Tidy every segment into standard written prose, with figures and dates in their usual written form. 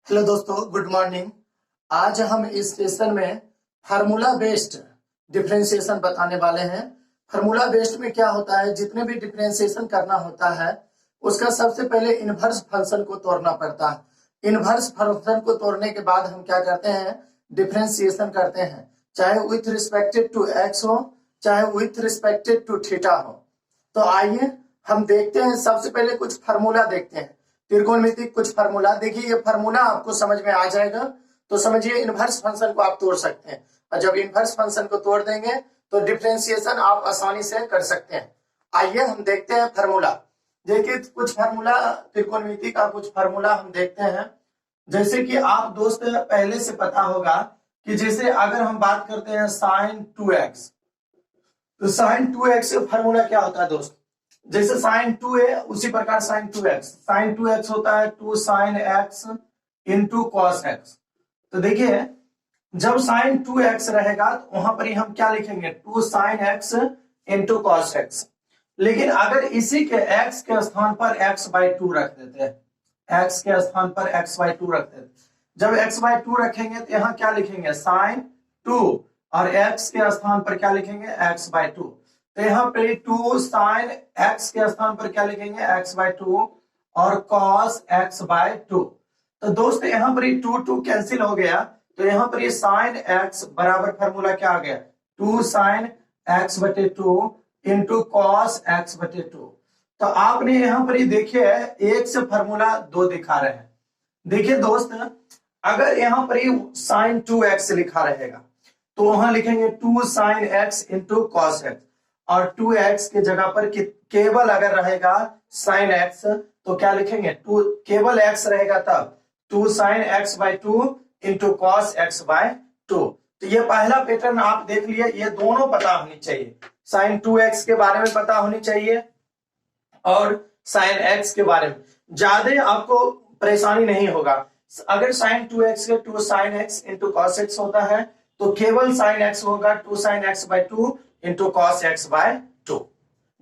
Hello दोस्तों, good morning. आज हम इस सेशन में फार्मूला बेस्ड डिफरेंशिएशन बताने वाले हैं। फार्मूला बेस्ड में क्या होता है, जितने भी डिफरेंशिएशन करना होता है उसका सबसे पहले इनवर्स फंक्शन को तोड़ना पड़ता है। इनवर्स फंक्शन को तोड़ने के बाद हम क्या करते हैं, डिफरेंशिएशन करते हैं, चाहे विथ रिस्पेक्टेड टू एक्स हो चाहे विथ रिस्पेक्टेड टू थीटा हो। तो आइए हम देखते हैं, सबसे पहले कुछ फार्मूला देखते हैं, त्रिकोणमितिक कुछ फार्मूला। देखिए ये फार्मूला आपको समझ में आ जाएगा तो समझिए इनवर्स फंक्शन को आप तोड़ सकते हैं, और जब इनवर्स फंक्शन को तोड़ देंगे तो डिफरेंशिएशन आप आसानी से कर सकते हैं। आइए हम देखते हैं फार्मूला। देखिए कुछ फार्मूला त्रिकोणमिति का कुछ फार्मूला हम देखते हैं। जैसे कि आप दोस्त पहले से पता होगा कि जैसे अगर हम बात करते हैं साइन 2x, तो साइन 2x का फार्मूला क्या होता है दोस्त, जैसे साइन 2 है उसी प्रकार साइन 2x। साइन 2x होता है 2 sine x into cos x। तो देखिए जब साइन 2x रहेगा तो वहां पर ही हम क्या लिखेंगे, 2 sine x into cos x। लेकिन अगर इसी के x के स्थान पर x/2 रख देते हैं, x के स्थान पर x/2 रख देते हैं, जब x/2 रखेंगे तो यहाँ क्या लिखेंगे, साइन 2, और x के स्थान पर क्या लिखेंगे, x/2। तो यहाँ पे 2 साइन x के स्थान पर क्या लिखेंगे, x/2 और cos x/2। तो दोस्त यहाँ पर 2 कैंसिल हो गया, तो यहाँ पर ये साइन x बराबर फार्मूला क्या आ गया, 2 sign x/2 into cos x/2। तो आपने यहाँ पर देखिए एक से फार्मूला 2 दिखा रहे हैं। देखिए दोस्त अगर यहाँ पर साइन 2x लिखा रहेगा तो वहां लिखेंगे 2 sine x into cos x, और 2x के जगह पर केवल अगर रहेगा साइन x तो क्या लिखेंगे, 2 केवल x रहेगा तब 2 sign x/2 into cos x/2। तो ये पहला पैटर्न आप देख लिए, ये दोनों पता होनी चाहिए, साइन 2x के बारे में पता होनी चाहिए और साइन x के बारे में, ज्यादा आपको परेशानी नहीं होगा। अगर साइन 2x के 2 sine x into cos x होता है तो केवल साइन x होगा 2 sign x/2 into cos x/2।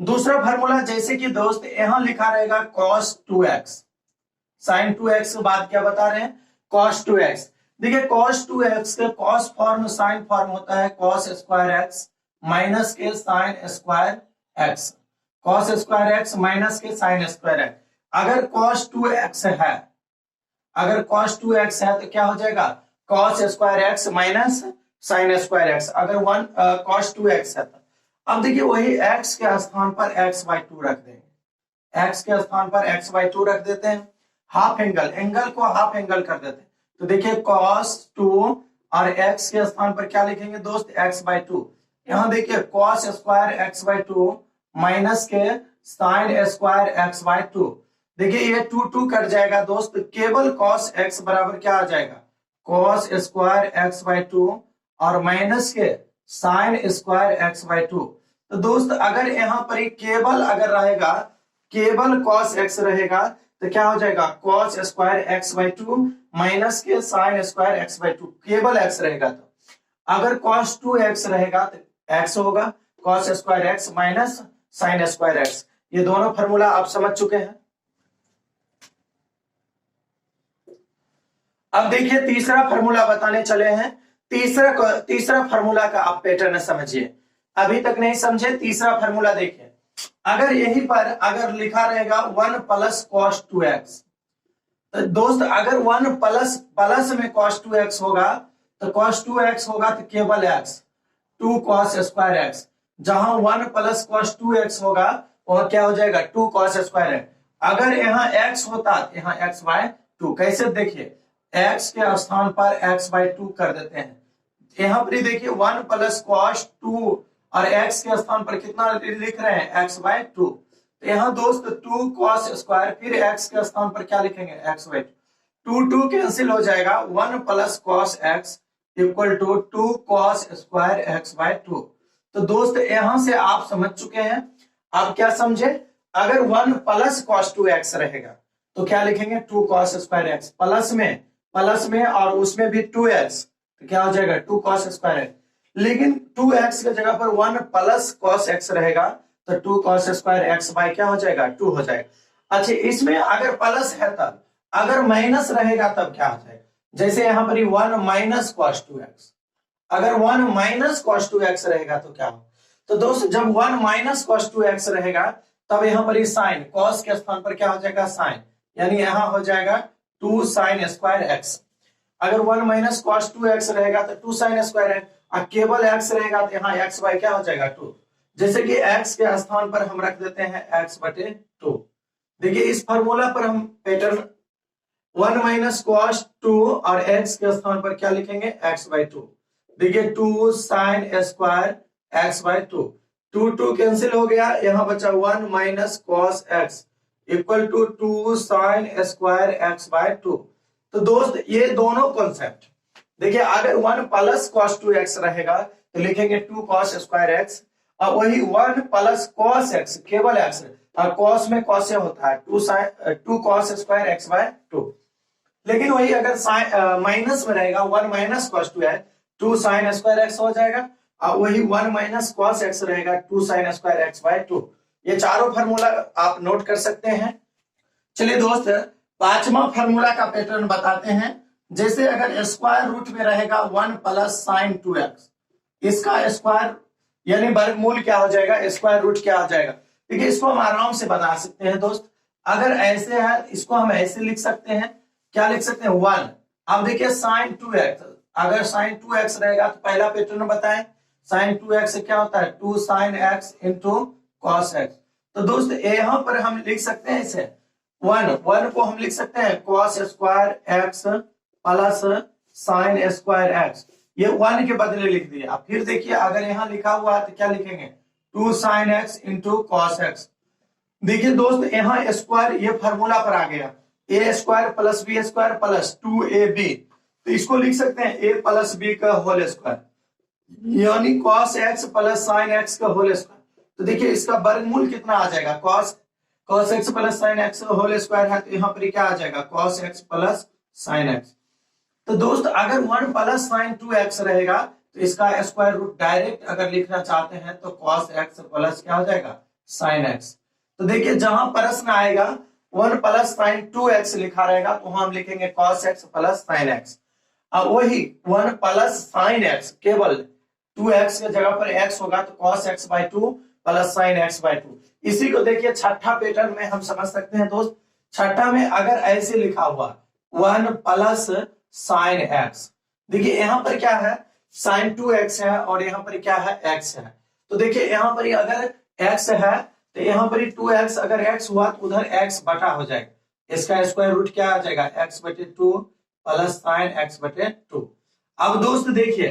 दूसरा फार्मूला जैसे कि दोस्त यहां लिखा रहेगा cos 2x, साइन 2x के बाद क्या बता रहे हैं, cos 2x। देखिए cos 2x के cos फॉर्म साइन फॉर्म होता है cos स्क्वायर x माइनस के sign square x, cos square x minus के साइन स्क्वायर x। अगर cos 2x है, अगर cos 2x है तो क्या हो जाएगा, cos square x minus sign square x। अगर cos 2x है तो अब देखिए वही x के स्थान पर x/2 रख देंगे, x के स्थान पर x/2 रख देते हैं, हाफ एंगल, एंगल को हाफ एंगल कर देते हैं। तो देखिए cos 2 और x के स्थान पर क्या लिखेंगे दोस्त, x/2। यहां देखिए cos स्क्वायर x/2 माइनस के साइन स्क्वायर x/2। देखिए ये 2 कट जाएगा दोस्त, केवल cos x बराबर क्या आ जाएगा, cos स्क्वायर x/2 और माइनस के साइन स्क्वायर x/2। तो दोस्त अगर यहाँ पर केवल अगर रहेगा, केवल cos x रहेगा तो क्या हो जाएगा, cos स्क्वायर x/2 माइनस के साइन स्क्वायर x/2, केवल x रहेगा। तो अगर cos 2x रहेगा तो x होगा, cos square x minus sign square x। ये दोनों फार्मूला आप समझ चुके हैं। अब देखिए तीसरा फार्मूला बताने चले हैं। तीसरा फार्मूला का आप पैटर्न समझिए, अभी तक नहीं समझे, तीसरा फार्मूला देखिए। अगर यहीं पर अगर लिखा रहेगा 1 प्लस cos 2x, तो दोस्त अगर 1 प्लस में cos 2x होगा तो cos 2x होगा तो केवल x, 2 cos स्क्वायर x। जहां 1 प्लस cos 2x होगा वह क्या हो जाएगा, 2 cos स्क्वायर x। अगर यहाँ x होता तो यहाँ x/2। कैसे, देखिए x के स्थान पर x/2 कर देते हैं। यहाँ पर देखिए 1 प्लस cos 2 और x के स्थान पर कितना लिख रहे हैं, x/2। तो यहाँ दोस्त 2 cos स्क्वायर, फिर x के स्थान पर क्या लिखेंगे, x/2। 2 कैंसिल हो जाएगा, 1 plus cos x equal to 2 cos square x/2। तो दोस्त यहां से आप समझ चुके हैं। आप क्या समझे, अगर 1 प्लस cos 2x रहेगा तो क्या लिखेंगे, 2 cos स्क्वायर x, प्लस में और उसमें भी 2x, तो क्या हो जाएगा 2 cos स्क्वायर x। लेकिन 2x की जगह पर 1 प्लस cos x रहेगा तो 2 cos स्क्वायर x बाय क्या हो जाएगा, 2 हो जाएगा। अच्छा इसमें अगर प्लस है तब, अगर माइनस रहेगा तब क्या हो जाएगा, जैसे यहाँ पर 1 माइनस कॉस 2x, अगर 1 माइनस कॉस 2x रहेगा तो क्या हो, तो दोस्त जब 1 माइनस कॉस 2x रहेगा तब यहाँ पर साइन, कॉस के स्थान पर क्या हो जाएगा साइन, यानी यहाँ हो जाएगा 2 साइन स्क्वायर एक्स। अगर 1 माइनस कॉस 2x रहेगा तो 2 साइन स्क्वायर एक्स, और केवल x रहेगा तो यहाँ x बाई क्या हो जाएगा 2। जैसे कि x के स्थान पर हम रख देते हैं x बटे 2। देखिए इस फॉर्मूला पर हम पैटर्न 1 माइनस कॉस 2 और x के स्थान पर क्या लिखेंगे x बाई 2। देखिए 2 sine square x by 2, 2 cancel हो गया, यहाँ बचा 1 minus cos x equal to 2 sine square x by 2। तो दोस्त ये दोनों कॉन्सेप्ट देखिए, अगर 1 प्लस कॉस 2x रहेगा तो लिखेंगे 2 कॉस स्क्वायर x, और वही 1 प्लस कॉस x केवल x, और कॉस में कॉस से होता है 2 कॉस स्क्वायर x बाय 2। लेकिन वही अगर माइनस में रहेगा 1 माइनस कॉस 2 है 2 साइन स्क्वायर x हो जाएगा, और वही 1 माइनस कॉस x रहेगा 2 साइन स्क्वायर x बाय 2। ये चारों फार्मूला आप नोट कर सकते हैं। चलिए दोस्त पांचवा फार्मूला का पैटर्न बताते हैं। जैसे अगर स्क्वायर रूट में रहेगा 1 प्लस साइन 2x, इसका स्क्वायर यानी वर्गमूल क्या हो जाएगा, स्क्वायर रूट क्या हो जाएगा। देखिए इसको हम आराम से बता सकते हैं दोस्त, अगर ऐसे है इसको हम ऐसे लिख सकते हैं, क्या लिख सकते हैं 1। अब देखिए साइन 2x, अगर साइन 2x रहेगा तो पहला पैटर्न बताएं, साइन 2x क्या होता है 2 sine x into cos x। तो दोस्त यहाँ पर हम लिख सकते हैं इसे 1 को हम लिख सकते हैं cos square x plus sign square x, ये 1 के बदले लिख दिया। फिर देखिए अगर यहाँ लिखा हुआ है तो क्या लिखेंगे 2 sine x into cos x। देखिए दोस्त यहाँ स्क्वायर ये फॉर्मूला पर आ गया, a square plus b square plus 2ab, तो इसको लिख सकते हैं a प्लस b का होल स्क्वायर, यानी cos x plus sine x का होल स्क्वायर। तो देखिए इसका वर्गमूल कितना आ जाएगा, cos x plus sine x whole square है, तो यहाँ पर क्या आ जाएगा cos x plus sine x। तो दोस्त अगर 1 प्लस साइन 2x रहेगा तो इसका स्क्वायर रूट डायरेक्ट अगर लिखना चाहते हैं तो कॉस x प्लस क्या हो जाएगा साइन x। तो देखिए जहां प्रश्न आएगा 1 प्लस साइन 2x लिखा रहेगा तो हम लिखेंगे cos x plus sine x, और वही 1 प्लस साइन x केवल 2x के जगह पर x होगा तो cos x by 2 plus sine x by 2। इसी को देखिए छठा पैटर्न में हम समझ सकते हैं दोस्त, छठा में अगर ऐसे लिखा हुआ 1 प्लस साइन x, देखिए यहाँ पर क्या है साइन 2x है और यहाँ पर क्या है x है। तो देखिए यहाँ पर अगर x है तो यहाँ पर 2x, अगर x हुआ तो उधर x बटा हो जाएगा, इसका स्क्वायर रूट क्या आ जाएगा x बटे 2 प्लस साइन x बटे 2। अब दोस्त देखिए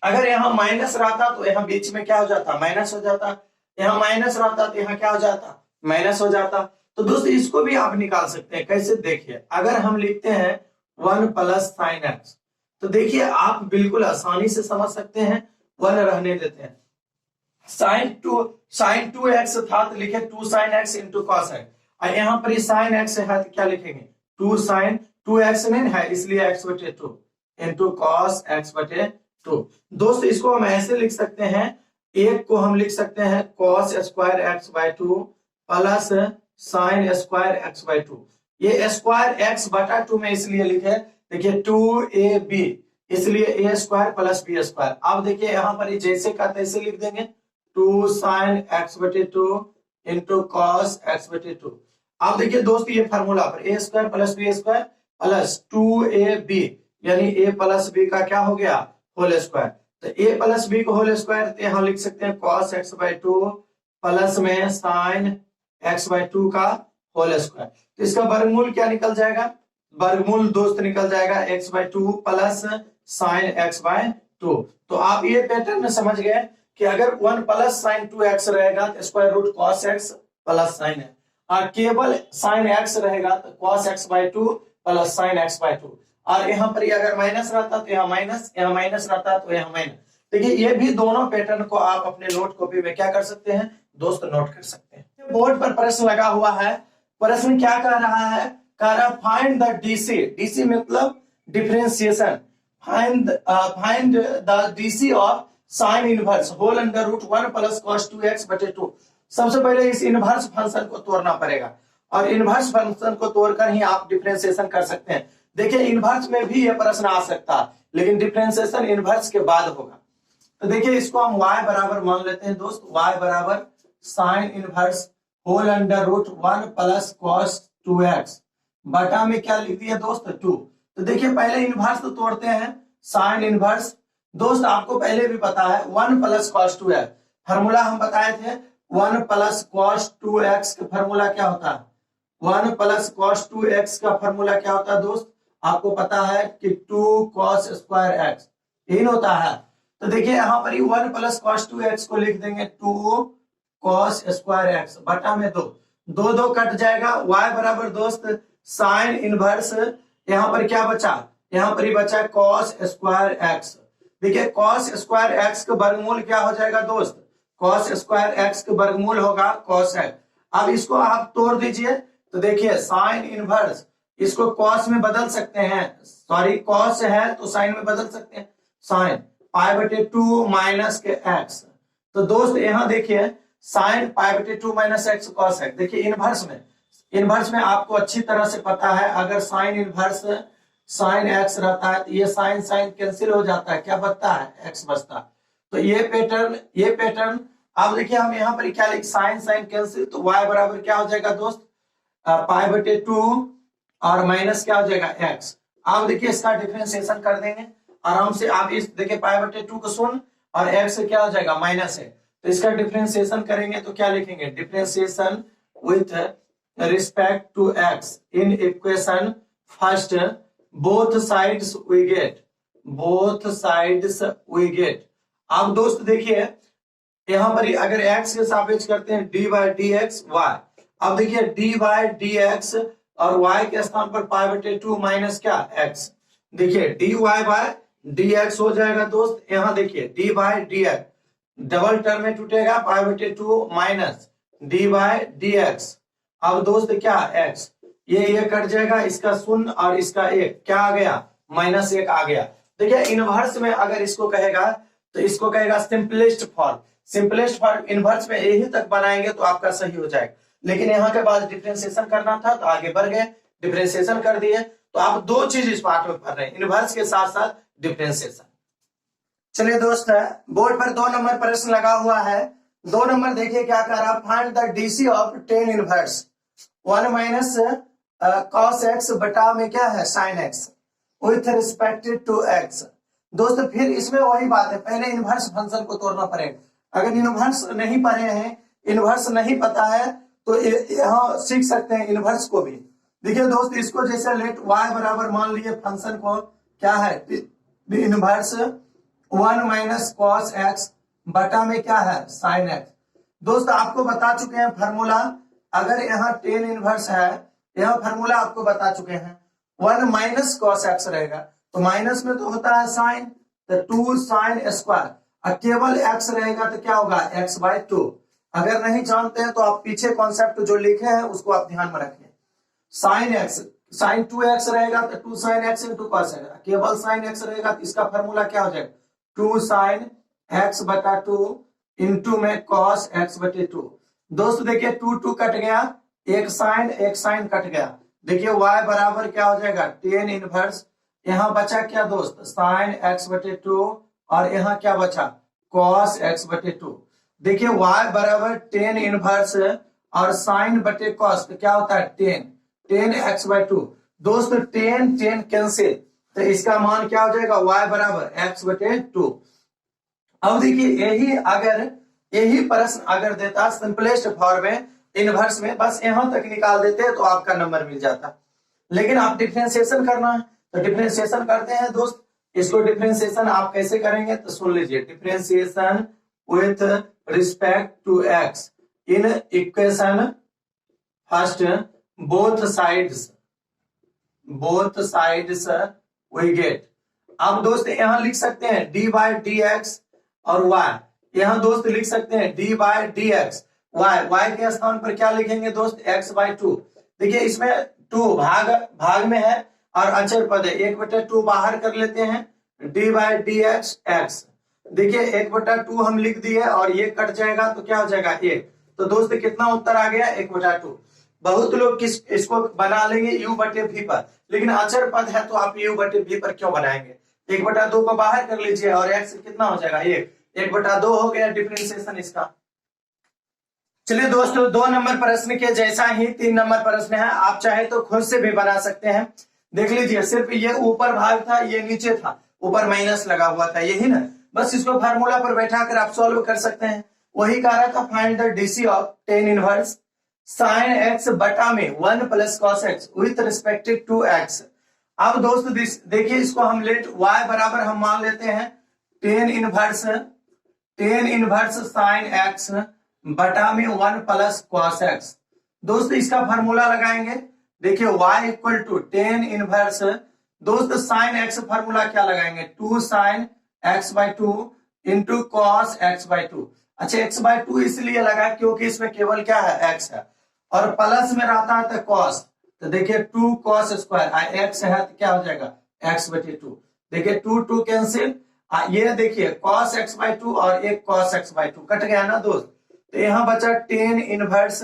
अगर यहाँ माइनस रहता तो यहाँ बीच में क्या हो जाता माइनस हो जाता, यहाँ माइनस रहता तो यहाँ क्या हो जाता माइनस हो जाता। तो दोस्त इसको भी आप निकाल सकते हैं, कैसे देखिए अगर हम लिखते हैं 1 प्लस साइन x, तो देखिए आप बिल्कुल आसानी से समझ सकते हैं, 1 रहने देते हैं, साइन 2x था तो लिखे 2 sine x into cos x, और यहाँ पर साइन x है तो क्या लिखेंगे 2 साइन 2x नहीं है इसलिए x बटे 2 इंटू कॉस x बटे 2। दोस्त इसको हम ऐसे लिख सकते हैं, एक को हम लिख सकते हैं cos square x by 2 plus sign square x by 2। ये स्क्वायर x बटा 2 में इसलिए लिखे, देखिए 2ab इसलिए a square plus b square. अब देखिए यहाँ पर जैसे का तैसे लिख देंगे 2 साइन x बटे 2 इंटू कॉस x बटे 2। अब देखिए दोस्त ये फार्मूला पर a square plus b square plus 2ab, यानी a प्लस b का क्या हो गया होल स्क्वायर, तो a प्लस b को होल स्क्वायर तो यहाँ लिख सकते हैं cos x बाई 2 प्लस में साइन x बाई 2 का होल स्क्वायर। तो इसका वर्गमूल क्या निकल जाएगा, वर्गमूल दोस्त निकल जाएगा x by 2 plus sine x by 2। तो आप ये पैटर्न में समझ गए कि अगर 1 प्लस साइन 2x रहेगा तो square root cos x plus sine है, और केवल साइन x रहेगा तो cos x by 2 plus sine x by 2, और यहाँ पर अगर माइनस रहता तो यहाँ माइनस रहता तो यहाँ माइनस। देखिए ये भी दोनों पैटर्न को आप अपने नोट कॉपी में क्या कर सकते हैं दोस्त नोट कर सकते हैं। बोर्ड पर प्रश्न लगा हुआ है, प्रश्न क्या कह रहा है, कह रहा फाइंड द डीसी मतलब differentiation, find the DC of sine inverse whole under root 1 plus cos 2x बटे 2। सबसे पहले इस इनवर्स फंक्शन को तोड़ना पड़ेगा, और इनवर्स फंक्शन को तोड़कर ही आप डिफरेंशिएशन कर सकते हैं। देखिए इनवर्स में भी ये प्रश्न आ सकता है, लेकिन डिफरेंशिएशन इनवर्स के बाद होगा। तो देखिए इसको हम y बराबर मान लेते हैं दोस्त, y बराबर sine inverse whole under root 1 plus cos 2x बटा में क्या लिख दिया दोस्त 2। तो देखिए पहले इनवर्स तो तोड़ते हैं, साइन इनवर्स दोस्त आपको पहले भी पता है 1 प्लस कॉस 2x, फॉर्मूला हम बताए थे 1 प्लस कॉस 2x का फॉर्मूला क्या होता है, 1 प्लस कॉस 2x का फॉर्मूला क्या होता है दोस्त, आपको पता है कि 2 कॉस स्क्वायर एक्स, यही होता है। तो देखिए यहाँ पर 1 प्लस कॉस 2x को लिख देंगे 2 कॉस स्क्वायर एक्स बटा में 2, 2 कट जाएगा, y बराबर दोस्त साइन इनवर्स, यहाँ पर क्या बचा, यहाँ पर ही बचा कॉस स्क्वायर एक्स। देखिए कॉस स्क्वायर एक्स का वर्गमूल क्या हो जाएगा दोस्त, कॉस स्क्वायर एक्स का वर्गमूल होगा कॉस एक्स। अब इसको आप तोड़ दीजिए, तो देखिए साइन इनवर्स इसको कॉस में बदल सकते हैं, सॉरी कॉस है तो साइन में बदल सकते हैं, साइन पाई बटे 2 माइनस के एक्स। तो दोस्त यहाँ देखिए साइन पाई बटे 2 माइनस एक्स कॉस एक्स। देखिए इनवर्स में आपको अच्छी तरह से पता है, अगर साइन इनवर्स साइन एक्स रहता है तो ये साइन साइन कैंसिल हो जाता है, क्या बचता है एक्स बचता है। तो ये पैटर्न अब देखिए हम यहाँ पर क्या लिख, साइन साइन कैंसिल, तो y बराबर क्या हो जाएगा दोस्त पाई बटे 2 और माइनस क्या हो जाएगा एक्स। आप देखिए इसका डिफरेंशिएशन कर देंगे आराम से, आप इस देखिए पाई बटे 2 को सुन और एक्स क्या हो जाएगा माइनस है, तो इसका डिफरेंशिएशन करेंगे तो क्या लिखेंगे, differentiation with respect to x in equation first both sides we get. अब दोस्त देखिए यहाँ पर अगर x के सापेक्ष करते हैं dy dx y, अब देखिए dy dx और y के स्थान पर पाई बटे 2 माइनस क्या x, देखिए dy बाय dx हो जाएगा दोस्त, यहाँ देखिए dy dx डबल टर्म में टूटेगा, पाई बटे 2 माइनस dy dx। अब दोस्त क्या x, ये कट जाएगा, इसका शून्य और इसका 1 क्या आ गया -1 आ गया। देखिए इनवर्स में अगर इसको कहेगा तो इसको कहेगा सिंपलेस्ट फॉर्म इनवर्स में यही तक बनाएंगे तो आपका सही हो जाएगा, लेकिन यहाँ के बाद डिफरेंशिएशन करना था तो आगे बढ़ गए डिफरेंशिएशन कर दिए। तो आप दो चीज इस पार्ट में पढ़ रहे हैं, इनवर्स के साथ साथ डिफरेंशिएशन। चलिए दोस्त बोर्ड पर 2 नंबर प्रश्न लगा हुआ है, 2 नंबर देखिए क्या कर रहा, find the DC of tan inverse 1 minus cos x बटा में क्या है sine x with respect to x. दोस्तों फिर इसमें वही बात है, पहले इनवर्स फंक्शन को तोड़ना पड़ेगा, अगर इनवर्स नहीं पढ़े हैं, इनवर्स नहीं पता है तो यहाँ सीख सकते हैं इनवर्स को भी। देखिए दोस्त इसको जैसे लेट y बराबर मान लिए फंक्शन को क्या है इनवर्स 1 माइनस कॉस एक्स बटा में क्या है साइन एक्स। दोस्त आपको बता चुके हैं फार्मूला, अगर यहाँ टेन इनवर्स है, यहाँ फार्मूला आपको बता चुके हैं 1 माइनस कॉस एक्स रहेगा, तो माइनस में तो होता है साइन, तो 2 साइन स्क्वायर, और केवल एक्स रहेगा तो क्या होगा x बाय 2। अगर नहीं जानते हैं तो आप पीछे कॉन्सेप्ट जो लिखे हैं उसको आप ध्यान में रखें, साइन एक्स साइन 2x रहेगा तो 2 sine x into cos x, केवल साइन एक्स रहेगा तो इसका फार्मूला क्या हो जाएगा 2 साइन एक्स बटा 2 इंटू में कॉस एक्स बटे 2। दोस्त देखिए 2 कट गया, एक साइन कट गया, देखिए y बराबर क्या हो जाएगा टेन इनवर्स, यहाँ बचा क्या दोस्त साइन एक्स बटे 2 और यहाँ क्या बचा कॉस एक्स बटे 2। देखिए y बराबर टेन इनवर्स और साइन बटे कॉस तो क्या होता है टेन एक्स बाय 2। दोस्त टेन कैंसिल, तो इसका मान क्या हो जाएगा y बराबर एक्स बटे 2। अब देखिए यही प्रश्न अगर देता सिंपलेस्ट फॉर्म में इनवर्स में, बस यहां तक निकाल देते तो आपका नंबर मिल जाता, लेकिन आप डिफरेंशिएशन करना है तो डिफरेंशिएशन करते हैं दोस्त। इसको डिफरेंशिएशन आप कैसे करेंगे तो सुन लीजिए, differentiation with respect to x in equation first both sides we get. अब दोस्त यहाँ लिख सकते हैं डी बाई डी एक्स और y, यहाँ दोस्त लिख सकते हैं d by d x y के स्थान पर क्या लिखेंगे दोस्त x बाई 2। देखिए इसमें 2 भाग में है और अचर पद है, 1/2 बाहर कर लेते हैं, d by d x x, देखिए 1/2 हम लिख दिए और ये कट जाएगा तो क्या हो जाएगा 1, तो दोस्त कितना उत्तर आ गया 1/2। बहुत लोग इसको बना लेंगे u बटे v पर, लेकिन अचर पद है तो आप u बटे v पर क्यों बनाएंगे? 1/2 को बाहर कर लीजिए और x कितना हो जाएगा? 1/2 हो गया डिफरेंशिएशन इसका। चलिए दोस्तों, 2 नंबर प्रश्न के जैसा ही 3 नंबर प्रश्न है, आप चाहे तो खुद से भी बना सकते हैं। देख लीजिए, सिर्फ ये ऊपर भाग था, ये नीचे था, ऊपर माइनस लगा हुआ था, यही ना। बस इसको फार्मूला पर बैठा कर आप सॉल्व कर सकते हैं। वही कह रहा था, find the DC of tan inverse sine x बटा में 1 plus cos x with respective to x. अब दोस्तों देखिए, इसको हम लेट y बराबर हम मान लेते हैं टेन इनवर्स साइन एक्स बटा में 1 प्लस कॉस एक्स। दोस्तों इसका फार्मूला लगाएंगे। देखिए y equal to tan inverse, दोस्तों साइन एक्स फार्मूला क्या लगाएंगे? 2 sine x by 2 into cos x by 2। अच्छा, एक्स बाई 2 इसलिए लगा क्योंकि इसमें केवल क्या है? एक्स है, और प्लस में रहता है तो कॉस। तो देखिए 2 कॉस स्क्वायर, एक्स है तो क्या हो जाएगा? एक्स बटे 2। देखिए 2 कैंसिल, ये देखिए कॉस एक्स बाई 2 और एक कॉस एक्स बाई 2 कट गया ना दोस्त। तो यहाँ बचा टेन इनवर्स,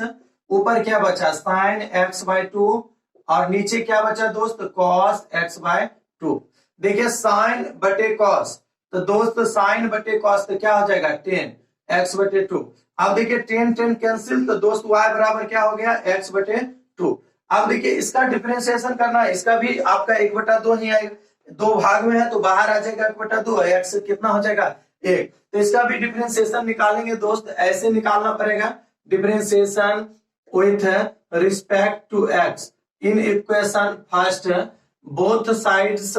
ऊपर क्या बचा? साइन एक्स बाई 2, और नीचे क्या बचा दोस्त? Cos x by 2। देखिए साइन बटे कॉस, तो दोस्त साइन बटे कॉस तो क्या हो जाएगा? टेन एक्स बटे 2। अब देखिए टेन कैंसिल, तो दोस्त y बराबर क्या हो गया? एक्स बटे 2। अब देखिए इसका डिफरेंशिएशन करना है, इसका भी आपका 1/2 ही आएगा, 2 भाग में है तो बाहर आ जाएगा 1/2, एक्स कितना हो जाएगा? 1। तो इसका भी डिफरेंशिएशन निकालेंगे दोस्त, ऐसे निकालना पड़ेगा, differentiation with respect to x in equation first both sides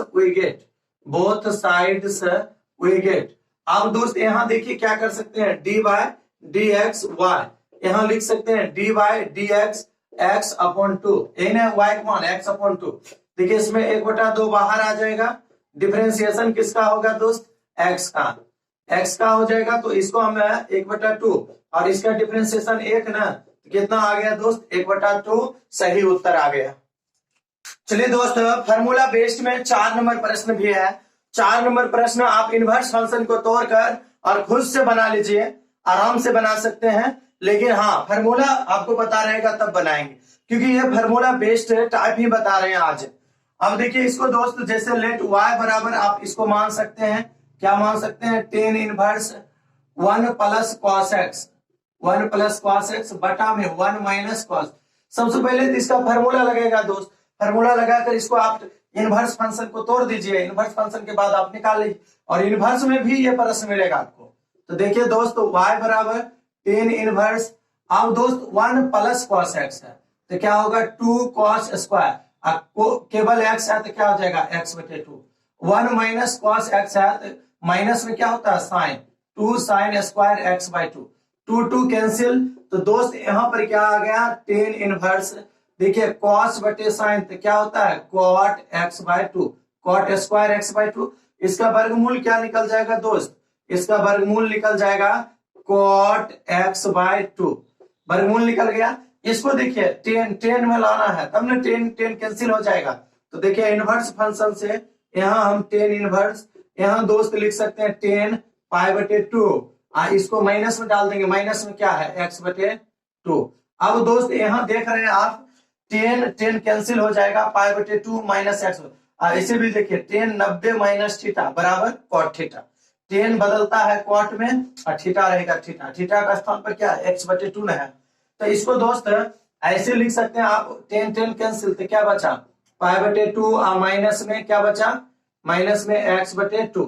we get. अब दोस्त यहाँ देखिए क्या कर सकते हैं? D by D X Y, यहाँ लिख सकते हैं D by D x x upon 2, Y कौन? X upon 2। देखिए इसमें 1/2 बाहर आ जाएगा, डिफरेंशिएशन किसका होगा दोस्त? एक्स का हो जाएगा, तो इसको हम 1/2 और इसका डिफरेंशिएशन 1 ना, तो कितना आ गया दोस्त? 1/2 सही उत्तर आ गया। चलिए दोस्त, फार्मूला बेस्ड में 4 नंबर प्रश्न भी है। 4 नंबर प्रश्न आप इनवर्स फंक्शन को तोड़कर और खुद से बना लीजिए, आराम से बना सकते हैं, लेकिन हाँ फार्मूला आपको पता रहेगा तब बनाएंगे, क्योंकि ये फार्मूला बेस्ड टाइप ही बता रहे हैं आज। अब देखिए इसको दोस्त, जैसे लेट y बराबर आप इसको मान सकते हैं, क्या मान सकते हैं? Ten inverse 1 plus cos x बटा में 1 माइनस कॉस। सबसे पहले तो इसका फार्मूला लगेगा दोस्त, फार्मूला लगाकर इसको आप इनवर्स फंक्शन को तोड़ दीजिए, इनवर्स फंक्शन के बाद आप निकाल लीजिए, और इनवर्स में भी ये प्रश्न मिलेगा आपको। तो देखिए दोस्तों y बराबर टेन इनवर्स, अब दोस्त 1 प्लस कॉस एक्स है तो क्या होगा? 2 कॉस स्क्वायर, केवल x है तो क्या हो जाएगा? x बटे 2। 1 माइनस कॉस एक्स है तो माइनस में क्या होता है? Sine, 2 sine square x by 2। 2 cancel, तो दोस्त यहाँ पर क्या आ गया? टेन इनवर्स, देखिए कॉस बटे साइन तो क्या होता है? Cot x by 2, cot square x by 2। इसका वर्गमूल क्या निकल जाएगा दोस्त? इसका वर्गमूल निकल जाएगा कॉट एक्स बाय 2, वर्गमूल निकल गया। इसको देखिए टेन में लाना है तब ना, टेन कैंसिल हो जाएगा। तो देखिए इनवर्स फंक्शन से यहाँ हम टेन इनवर्स, यहाँ दोस्त लिख सकते हैं 10 पाई बटे 2, इसको माइनस में डाल देंगे, माइनस में क्या है? एक्स बटे 2। अब दोस्त यहाँ देख रहे हैं आप 10 कैंसिल हो जाएगा, पाई बटे 2 माइनस एक्स। इसे भी देखिए 10 90 माइनस थीटा बराबर कॉट थीटा। 10 बदलता है कॉट में और थीटा रहेगा थीटा का स्थान पर क्या है? एक्स बटे 2 है। तो इसको दोस्त ऐसे लिख सकते हैं आप, 10 कैंसिल तो क्या बचा? पाई बटे 2 और माइनस में क्या बचा? माइनस में एक्स बटे 2।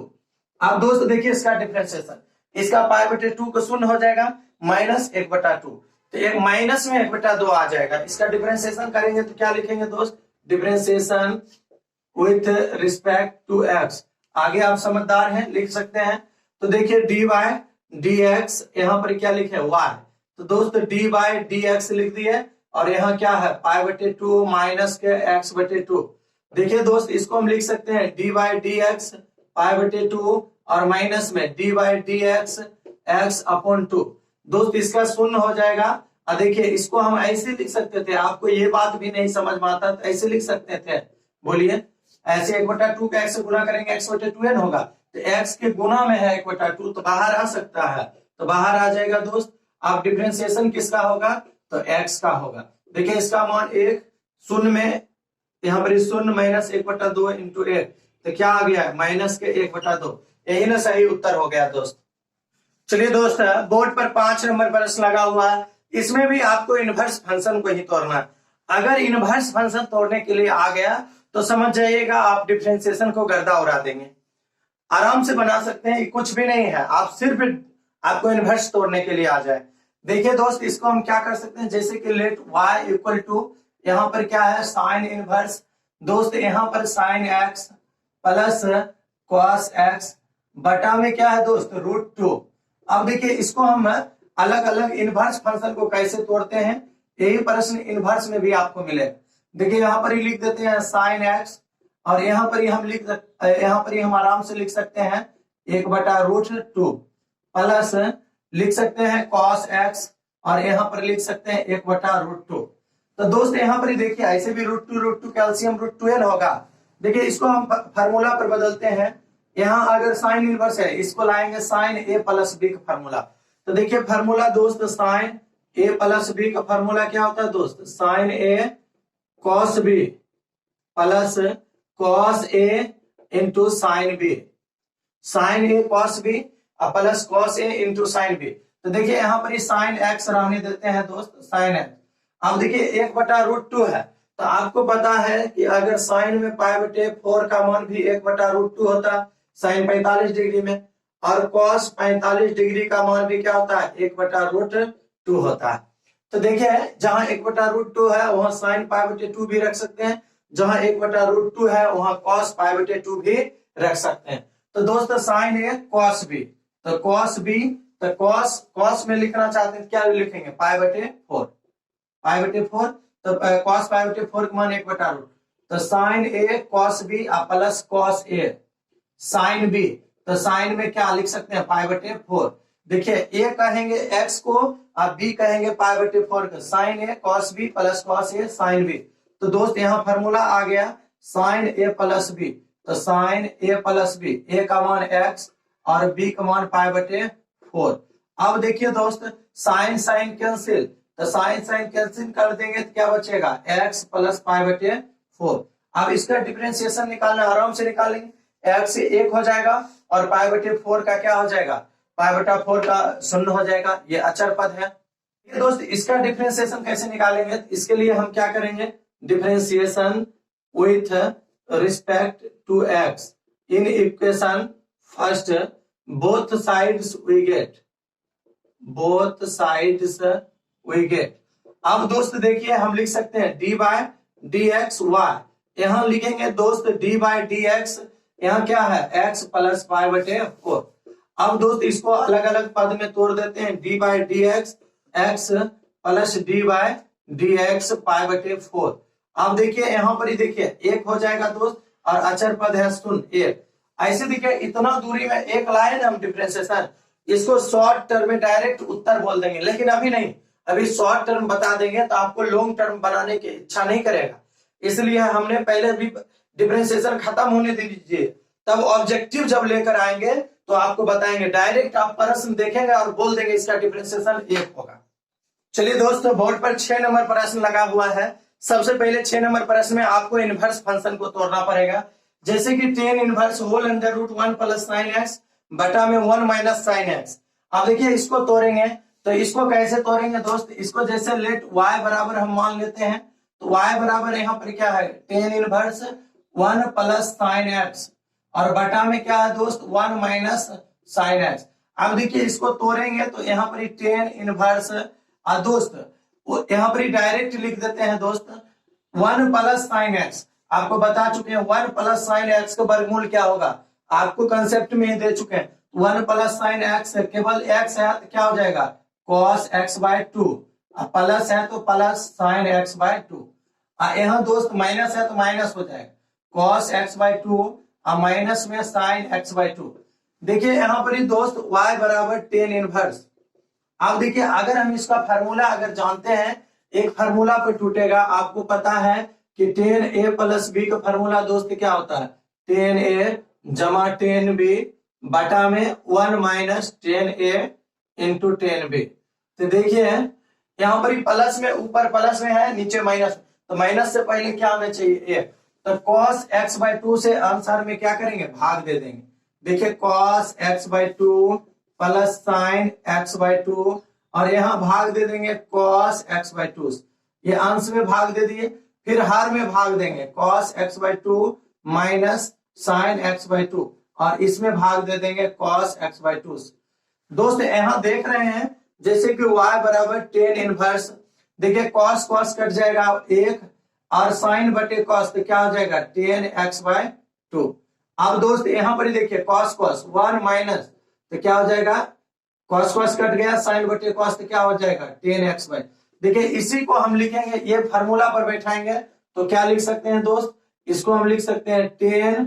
अब दोस्त देखिए इसका डिफरेंशिएशन, इसका पाई बटे 2 को शून्य हो जाएगा, माइनस 1/2, तो एक माइनस में 1/2 आ जाएगा। इसका डिफरेंशिएशन करेंगे तो क्या लिखेंगे दोस्त? Differentiation with respect to x. आगे आप समझदार हैं, लिख सकते हैं। तो देखिए डी बाय डी एक्स, यहाँ पर क्या लिखे? y। तो दोस्त डी बाय डी एक्स लिख दिए, और यहाँ क्या है? पाई बटे 2 माइनस के एक्स बटे 2। देखिए दोस्त इसको हम लिख सकते हैं D by D x pi बटे 2 और माइनस में d by D x x upon 2। दोस्त इसका शून्य हो जाएगा। और देखिए इसको हम ऐसे लिख सकते थे, आपको ये बात भी नहीं समझ में आता तो ऐसे लिख सकते थे, बोलिए ऐसे 1/2 का x से गुना करेंगे, x बटे 2n होगा, तो x के गुना में है 1/2 तो बाहर आ सकता है, तो बाहर आ जाएगा दोस्त। अब डिफरेंशिएशन किसका होगा? तो x का होगा। देखिए इसका मान 1, शून्य में यहाँ पर शून्य माइनस 1/2 इंटू 1, तो क्या आ गया माइनस के 1/2। यही ना सही उत्तर हो गया दोस्त। चलिए दोस्त, बोर्ड पर 5 नंबर प्रश्न लगा हुआ है, इसमें भी आपको इनवर्स फंक्शन को ही तोड़ना है। अगर इनवर्स फंक्शन तोड़ने के लिए आ गया तो समझ जाइएगा आप डिफरेंशिएशन को गर्दा उड़ा देंगे। आराम से बना सकते हैं, कुछ भी नहीं है, आप सिर्फ आपको इनवर्स तोड़ने के लिए आ जाए। देखिए दोस्त, इसको हम क्या कर सकते हैं, जैसे कि लेट y इक्वल टू, यहाँ पर क्या है साइन इनवर्स, दोस्त यहाँ पर sine x plus cos x बटा में क्या है दोस्त √2। अब देखिए इसको हम अलग अलग इनवर्स फंक्शन को कैसे तोड़ते हैं, यही प्रश्न इनवर्स में भी आपको मिले। देखिए यहाँ पर ही लिख देते हैं साइन x, और यहाँ पर ही हम आराम से लिख सकते हैं 1/√2 प्लस लिख सकते हैं cos x, और यहाँ पर लिख सकते हैं 1/√2। तो दोस्त यहाँ पर ही देखिए ऐसे भी √2 कैल्शियम √2n होगा। देखिए इसको हम फार्मूला पर बदलते हैं, यहाँ अगर साइन इनवर्स है इसको लाएंगे साइन a प्लस b का फार्मूला। तो देखिए फार्मूला दोस्त साइन a प्लस b का फार्मूला क्या होता है दोस्त, sine a cos b plus cos a into sine b, sine a cos b plus cos a into sine b। तो देखिए यहाँ पर साइन x रहने देते हैं दोस्त साइन x। अब देखिए 1/√2 है, तो आपको पता है कि अगर साइन में π/4 का मान भी 1/√2 होता है साइन 45 डिग्री में, और cos 45 डिग्री का मान भी क्या होता है 1/√2 होता है। तो देखिए जहां 1/√2 है वहां साइन π/2 भी रख सकते हैं, जहां 1/√2 है वहां cos π/2 भी रख सकते हैं। तो दोस्तों साइन a cos b, तो cos b, तो cos में लिखना चाहते हैं क्या लिखेंगे π/4, तो cos π/4 का मान 1/√, तो sine a cos b plus cos a sine b, तो साइन में क्या लिख सकते हैं π/4। देखिए a कहेंगे x को और b कहेंगे π/4 को, sine a cos b plus cos a sine b। तो दोस्त यहाँ फार्मूला आ गया साइन a प्लस b, तो sine a plus b, a का मान x और b का मान π/4। अब देखिए दोस्त साइन साइन कैंसिल, तो साइन साइन कैंसिल कर देंगे तो क्या बचेगा x प्लस π/4। अब इसका डिफरेंशिएशन निकालना, आराम से निकालेंगे, x 1 हो जाएगा और π/4 का क्या हो जाएगा, π/4 का 0 हो जाएगा, ये अचर पद है। ये दोस्त इसका डिफरेंशिएशन कैसे निकालेंगे, इसके लिए हम क्या करेंगे, differentiation with respect to x in equation first both sides we get. अब दोस्त देखिए हम लिख सकते हैं dy/dx यहाँ लिखेंगे दोस्त dy/dx, यहाँ क्या है x प्लस π/4। अब दोस्त इसको अलग अलग पद में तोड़ देते हैं, dy/dx x प्लस dy/dx π/4। अब देखिए यहाँ पर ही देखिए 1 हो जाएगा दोस्त, और अचर पद है 1। ऐसे देखिए इतना दूरी में 1 लाए ना हम डिफरेंशिएशन, इसको शॉर्ट टर्म में डायरेक्ट उत्तर बोल देंगे, लेकिन अभी नहीं, अभी शॉर्ट टर्म बता देंगे तो आपको लॉन्ग टर्म बनाने की इच्छा नहीं करेगा, इसलिए हमने पहले भी डिफरेंशिएशन खत्म होने दे दीजिए, तब ऑब्जेक्टिव जब लेकर आएंगे तो आपको बताएंगे, डायरेक्ट आप प्रश्न देखेंगे और बोल देंगे इसका डिफरेंशिएशन 1 होगा। चलिए दोस्तों, बोर्ड पर 6 नंबर प्रश्न लगा हुआ है। सबसे पहले 6 नंबर प्रश्न में आपको इनवर्स फंक्शन को तोड़ना पड़ेगा, जैसे कि tan inverse whole under root 1 plus sine x बटा में 1 माइनस साइन एक्स। अब देखिए इसको तोड़ेंगे, तो इसको कैसे तोड़ेंगे दोस्त, इसको जैसे लेट y बराबर हम मान लेते हैं, तो y बराबर यहाँ पर क्या है tan inverse 1 plus sine x, और बटा में क्या है दोस्त 1 माइनस साइन एक्स। अब देखिए इसको तोड़ेंगे तो यहाँ पर tan इनवर्स दोस्त यहाँ पर डायरेक्ट लिख देते हैं दोस्त 1 प्लस साइन एक्स। आपको बता चुके हैं 1 प्लस साइन एक्स का वर्गमूल क्या होगा, आपको कंसेप्ट में ही दे चुके हैं। 1 प्लस साइन एक्स, केवल x है तो क्या हो जाएगा cos x/2, प्लस है तो प्लस साइन x/2, यहाँ दोस्त माइनस है तो माइनस हो जाएगा cos x/2 और माइनस में साइन x/2। देखिए यहाँ पर ही दोस्त y बराबर tan इनवर्स। अब देखिए अगर हम इसका फार्मूला अगर जानते हैं, एक फार्मूला पे टूटेगा, आपको पता है कि tan a प्लस b का फार्मूला दोस्त क्या होता है tan a जमा tan b बटा में 1 minus tan a into tan b। तो देखिए यहाँ पर ही प्लस में, ऊपर प्लस में है, नीचे माइनस, तो माइनस से पहले क्या आना चाहिए 1। तो cos x/2 से आंसर में क्या करेंगे, भाग दे देंगे। देखिए cos x/2 plus sin x/2, और यहाँ भाग दे देंगे cos x/2, ये अंश में भाग दे दिए, फिर हर में भाग देंगे cos x/2 minus sin x/2, और इसमें भाग दे देंगे cos x/2। दोस्त यहाँ देख रहे हैं जैसे कि y बराबर tan इनवर्स, देखिए cos cos कट जाएगा 1, और sin बटे cos तो क्या हो जाएगा tan x/2। अब दोस्त यहाँ पर देखिए cos cos 1 माइनस, तो क्या हो जाएगा, cos cos कट गया, sin बटे cos तो क्या हो जाएगा tan x/। देखिए इसी को हम लिखेंगे, ये फार्मूला पर बैठाएंगे तो क्या लिख सकते हैं दोस्त, इसको हम लिख सकते हैं tan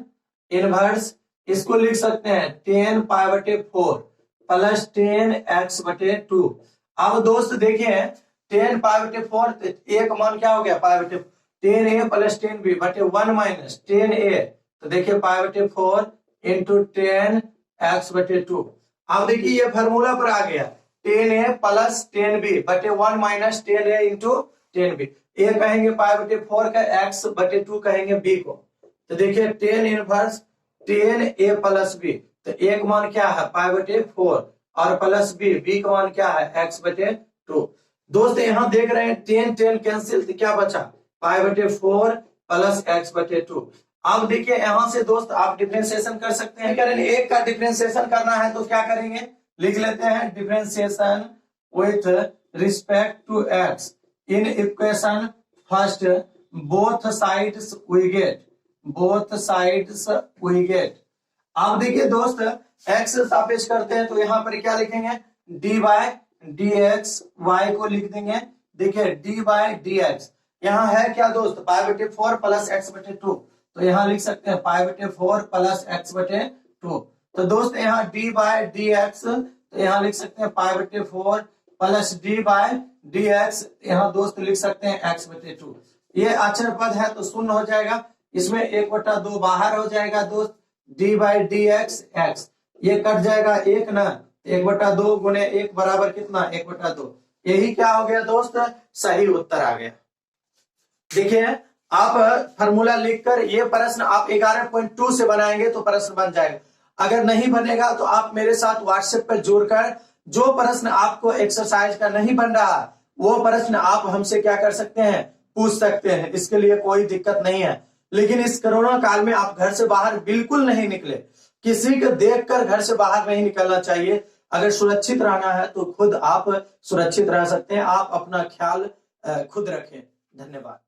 इनवर्स, इसको लिख सकते हैं tan π/4 प्लस tan x/2। अब दोस्त देखिए tan π/4, एक मान क्या हो गया π/4, tan a plus tan b बटे 1 माइनस tan a, तो देखिए π/4 इंटू tan x/2। अब देखिए ये फार्मूला पर आ गया, tan a plus tan b बटे 1 minus tan a into tan b, a कहेंगे π/4 का, x/2 कहेंगे b को, तो देखिए tan inverse tan a plus b, तो एक मान क्या है π/4 और प्लस b का मान क्या है x/2। दोस्त यहाँ देख रहे हैं tan tan कैंसिल, तो क्या बचा π/4 प्लस x/2। अब देखिए यहाँ से दोस्त आप डिफरेंशिएशन कर सकते हैं, करेंगे एक का डिफरेंशिएशन करना है तो क्या करेंगे, लिख लेते हैं differentiation with respect to x in equation first, both sides we get. अब देखिए दोस्त x सापेक्ष करते हैं तो यहाँ पर क्या लिखेंगे, dy/dx, y को लिख देंगे, देखिए dy/dx यहाँ है क्या दोस्त π/4 प्लस x/2, तो यहाँ लिख सकते हैं π/4 प्लस x/2। तो दोस्त यहाँ dy/dx, तो यहाँ लिख सकते हैं π/4 प्लस dy/dx, यहाँ दोस्त लिख सकते हैं x/2। ये अक्षर पद है तो शून्य हो जाएगा, इसमें 1/2 बाहर हो जाएगा दोस्त, dy/dx x, ये कट जाएगा 1 ना, 1/2 गुने 1 बराबर कितना 1/2, यही क्या हो गया दोस्त, सही उत्तर आ गया। देखिए आप फार्मूला लिखकर ये प्रश्न आप 11.2 से बनाएंगे तो प्रश्न बन जाएगा, अगर नहीं बनेगा तो आप मेरे साथ व्हाट्सएप पर जोड़कर जो प्रश्न आपको एक्सरसाइज का नहीं बन रहा वो प्रश्न आप हमसे क्या कर सकते हैं, पूछ सकते हैं, इसके लिए कोई दिक्कत नहीं है। लेकिन इस कोरोना काल में आप घर से बाहर बिल्कुल नहीं निकले, किसी को देखकर घर से बाहर नहीं निकलना चाहिए। अगर सुरक्षित रहना है तो खुद आप सुरक्षित रह सकते हैं, आप अपना ख्याल खुद रखें। धन्यवाद।